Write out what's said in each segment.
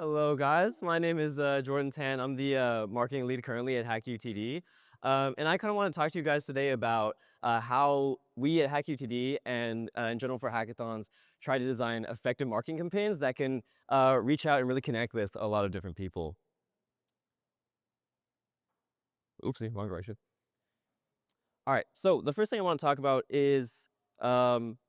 Hello, guys. My name is Jordan Tan. I'm the marketing lead currently at HackUTD. And I kind of want to talk to you guys today about how we at HackUTD and in general for hackathons try to design effective marketing campaigns that can reach out and really connect with a lot of different people. Oopsie, wrong direction. All right. So the first thing I want to talk about is um,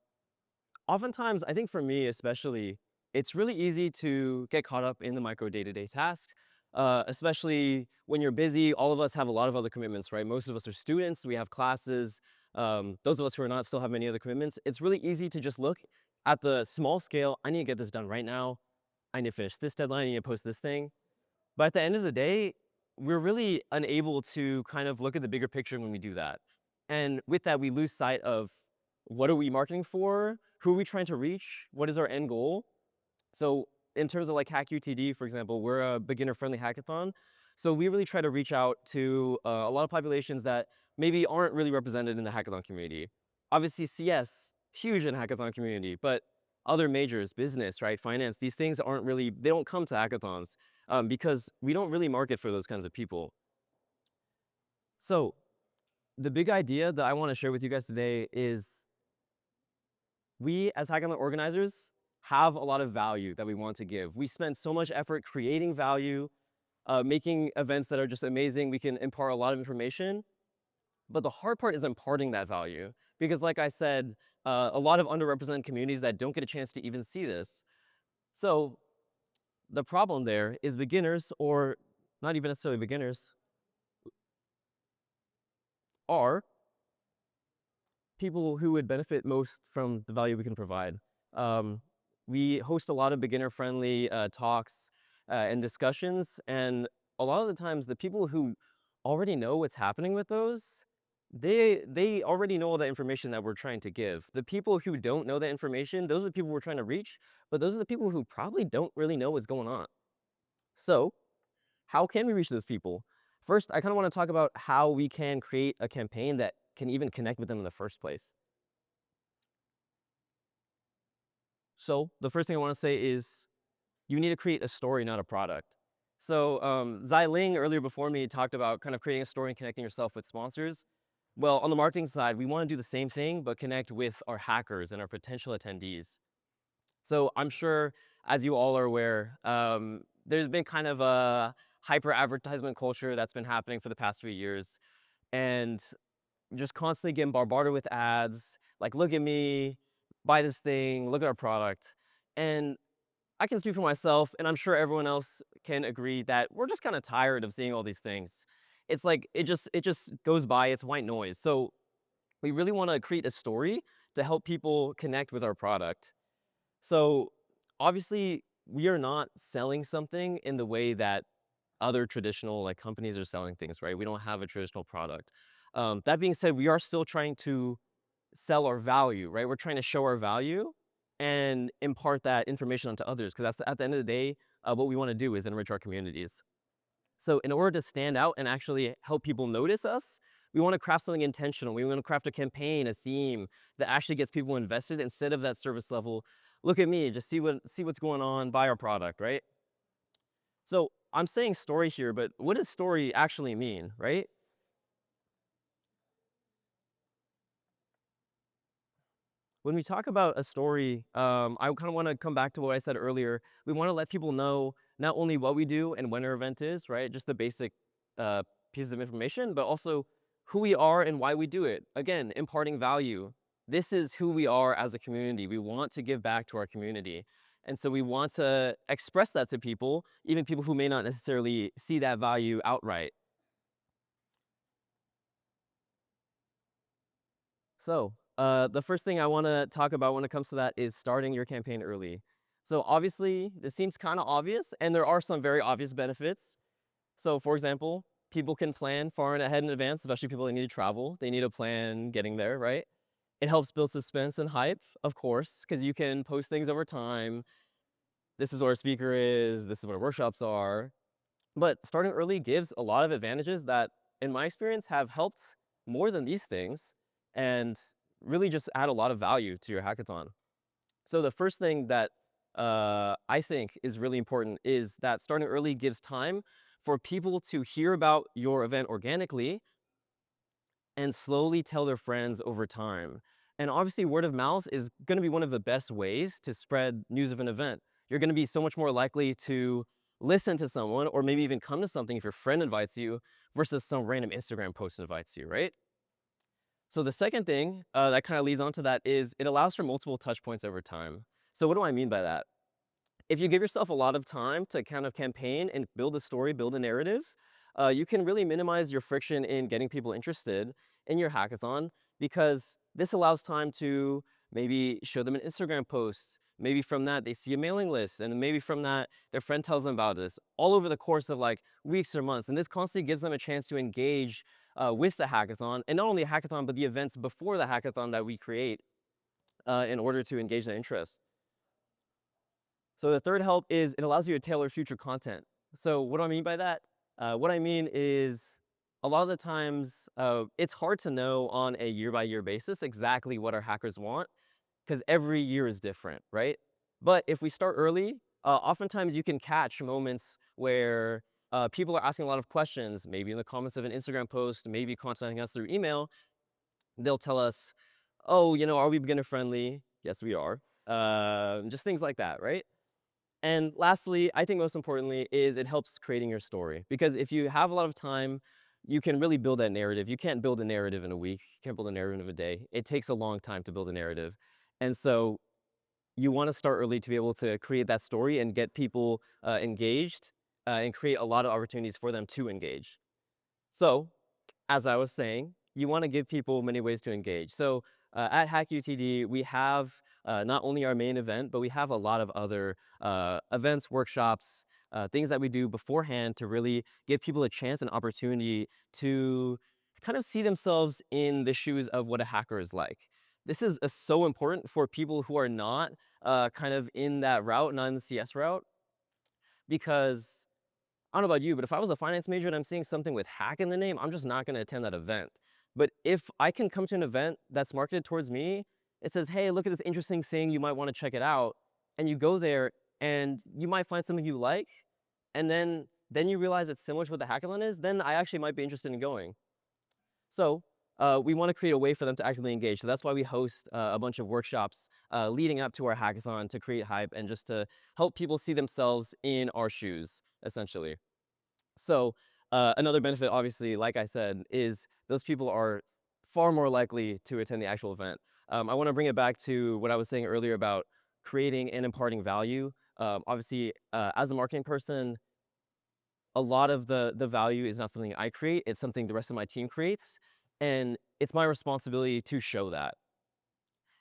oftentimes, I think for me especially, it's really easy to get caught up in the micro day-to-day tasks, especially when you're busy. All of us have a lot of other commitments, right? Most of us are students, we have classes. Those of us who are not still have many other commitments. It's really easy to just look at the small scale. I need to get this done right now. I need to finish this deadline. I need to post this thing. But at the end of the day, we're really unable to kind of look at the bigger picture when we do that. And with that, we lose sight of what are we marketing for? Who are we trying to reach? What is our end goal? So in terms of like HackUTD, for example, we're a beginner-friendly hackathon. So we really try to reach out to a lot of populations that maybe aren't really represented in the hackathon community. Obviously, CS, huge in hackathon community, but other majors, business, right, finance, these things aren't really, they don't come to hackathons because we don't really market for those kinds of people. So the big idea that I want to share with you guys today is we as hackathon organizers have a lot of value that we want to give. We spend so much effort creating value, making events that are just amazing. We can impart a lot of information, but the hard part is imparting that value because like I said, a lot of underrepresented communities that don't get a chance to even see this. So the problem there is beginners, or not even necessarily beginners, are people who would benefit most from the value we can provide. Um, we host a lot of beginner-friendly talks and discussions, and a lot of the times, the people who already know what's happening with those, they already know all the information that we're trying to give. The people who don't know that information, those are the people we're trying to reach, but those are the people who probably don't really know what's going on. So, how can we reach those people? First, I kind of want to talk about how we can create a campaign that can even connect with them in the first place. So the first thing I want to say is you need to create a story, not a product. So Zai Ling earlier before me talked about kind of creating a story and connecting yourself with sponsors. Well, on the marketing side, we want to do the same thing, but connect with our hackers and our potential attendees. So I'm sure, as you all are aware, there's been kind of a hyper advertisement culture that's been happening for the past few years. And just constantly getting bombarded with ads, like, look at me, buy this thing, look at our product. And I can speak for myself, and I'm sure everyone else can agree that we're just kind of tired of seeing all these things. It's like it just goes by, it's white noise. So we really want to create a story to help people connect with our product. So obviously, we are not selling something in the way that other traditional like companies are selling things, right? We don't have a traditional product. That being said, we are still trying to sell our value, right? We're trying to show our value and impart that information onto others because that's at the end of the day, what we want to do is enrich our communities. So in order to stand out and actually help people notice us, we want to craft something intentional. We want to craft a campaign, a theme that actually gets people invested instead of that service level. Look at me, just see what's going on, buy our product, right? So I'm saying story here, but what does story actually mean, right? When we talk about a story, I kind of want to come back to what I said earlier. We want to let people know not only what we do and when our event is, right? Just the basic uh, pieces of information, but also who we are and why we do it. Again, imparting value. This is who we are as a community. We want to give back to our community. And so we want to express that to people, even people who may not necessarily see that value outright. So, the first thing I want to talk about when it comes to that is starting your campaign early. So obviously, this seems kind of obvious, and there are some very obvious benefits. So for example, people can plan far and ahead in advance, especially people that need to travel. They need to plan getting there, right? It helps build suspense and hype, of course, because you can post things over time. This is where our speaker is, this is what our workshops are. But starting early gives a lot of advantages that, in my experience, have helped more than these things and really just add a lot of value to your hackathon. So the first thing that I think is really important is that starting early gives time for people to hear about your event organically and slowly tell their friends over time. And obviously, word of mouth is going to be one of the best ways to spread news of an event. You're going to be so much more likely to listen to someone or maybe even come to something if your friend invites you versus some random Instagram post invites you, right? So the second thing that kind of leads on to that is it allows for multiple touch points over time. So what do I mean by that? If you give yourself a lot of time to kind of campaign and build a story, build a narrative, you can really minimize your friction in getting people interested in your hackathon because this allows time to maybe show them an Instagram post. Maybe from that, they see a mailing list, and maybe from that, their friend tells them about this all over the course of like weeks or months. And this constantly gives them a chance to engage with the hackathon, and not only a hackathon, but the events before the hackathon that we create in order to engage their interest. So the third help is it allows you to tailor future content. So what do I mean by that? What I mean is a lot of the times it's hard to know on a year by year basis exactly what our hackers want because every year is different, right? But if we start early, oftentimes you can catch moments where people are asking a lot of questions, maybe in the comments of an Instagram post, maybe contacting us through email. They'll tell us, oh, are we beginner friendly? Yes, we are. Just things like that, right? And lastly, I think most importantly is it helps creating your story because if you have a lot of time, you can really build that narrative. You can't build a narrative in a week. You can't build a narrative in a day. It takes a long time to build a narrative. And so you want to start early to be able to create that story and get people engaged and create a lot of opportunities for them to engage. So as I was saying, you want to give people many ways to engage. So at HackUTD, we have not only our main event, but we have a lot of other events, workshops, things that we do beforehand to really give people a chance and opportunity to kind of see themselves in the shoes of what a hacker is like. This is so important for people who are not kind of in that route, not in the CS route, because I don't know about you, but if I was a finance major and I'm seeing something with hack in the name, I'm just not going to attend that event. But if I can come to an event that's marketed towards me, it says, hey, look at this interesting thing, you might want to check it out. And you go there and you might find something you like. And then you realize it's similar to what the hackathon is, then I actually might be interested in going. So we want to create a way for them to actively engage. So that's why we host a bunch of workshops leading up to our hackathon to create hype and just to help people see themselves in our shoes, essentially. So another benefit, obviously, like I said, is those people are far more likely to attend the actual event. I want to bring it back to what I was saying earlier about creating and imparting value. Obviously, as a marketing person, a lot of the value is not something I create, it's something the rest of my team creates, and it's my responsibility to show that.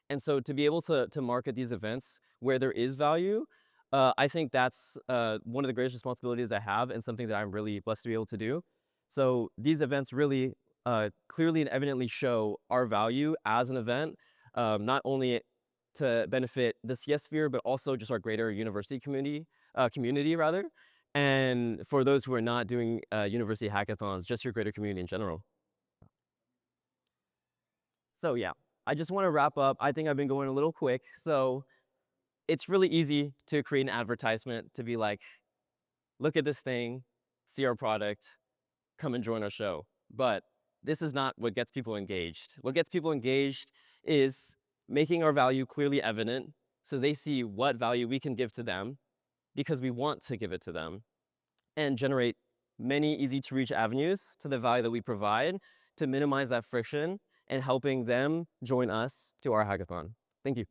And so to be able to market these events where there is value, I think that's one of the greatest responsibilities I have and something that I'm really blessed to be able to do. So these events really clearly and evidently show our value as an event, not only to benefit the CS sphere, but also just our greater university community rather. And for those who are not doing university hackathons, just your greater community in general. So yeah, I just want to wrap up. I think I've been going a little quick. So it's really easy to create an advertisement to be like, look at this thing, see our product, come and join our show. But this is not what gets people engaged. What gets people engaged is making our value clearly evident so they see what value we can give to them because we want to give it to them and generate many easy to reach avenues to the value that we provide to minimize that friction and helping them join us to our hackathon. Thank you.